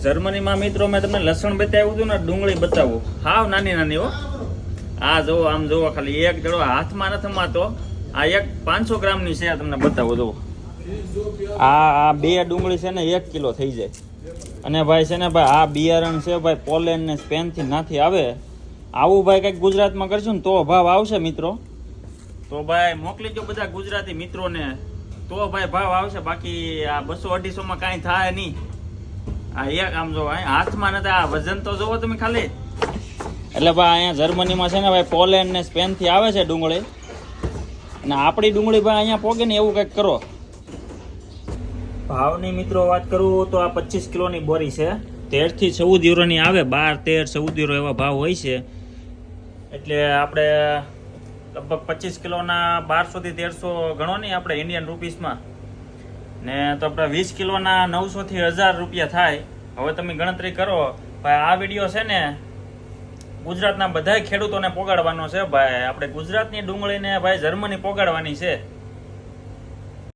જર્મનીમાં મિત્રો મેં તમને લસણ બતાવ્યું હતું ને, ડુંગળી બતાવું હાવ નાની નાની હો. આ જોવો, આમ જોવો, ખાલી એક જડો હાથમાં નથી માતો. આ એક 500 ગ્રામની છે, તમને બતાવો જોવો. આ બે ડુંગળી છે ને 1 કિલો થઈ જાય. અને ભાઈ છે ને ભાઈ, આ બિયારણ છે ભાઈ, પોલેન્ડ ને સ્પેન થી નાથી આવે. આવું ભાઈ કઈક ગુજરાતમાં કરશું ને તો ભાવ આવશે મિત્રો. તો ભાઈ મોકલી દો બધા ગુજરાતી મિત્રોને, તો ભાઈ ભાવ આવશે. બાકી આ 200-250 માં કાંઈ થાય નહીં. આ એક આમ જો હાથમાં નથી, આ વજન તો જોવો તમે ખાલી. એટલે ભાઈ અહીંયા જર્મનીમાં છે ને ભાઈ, પોલેન્ડ ને સ્પેન થી આવે છે ડુંગળી. અને આપણી ડુંગળી ભાઈ અહીંયા પોગે ને એવું કંઈક કરો. ભાવની મિત્રો વાત કરું તો આ 25 કિલોની બોરી છે, 13 થી 14 યુરોની આવે. 12, 13, 14 યુરો એવા ભાવ હોય છે. એટલે આપણે લગભગ 25 કિલોના 1200 થી 1300 ગણો નહીં આપણે ઇન્ડિયન રૂપીસમાં. ને તો આપણે 20 કિલોના 900 થી 1000 રૂપિયા થાય. હવે તમે ગણતરી કરો ભાઈ. આ વિડીયો છે ને ગુજરાતના બધા ખેડૂતોને પોગાડવાનો છે ભાઈ. આપણે ગુજરાતની ડુંગળીને ભાઈ જર્મની પોગાડવાની છે.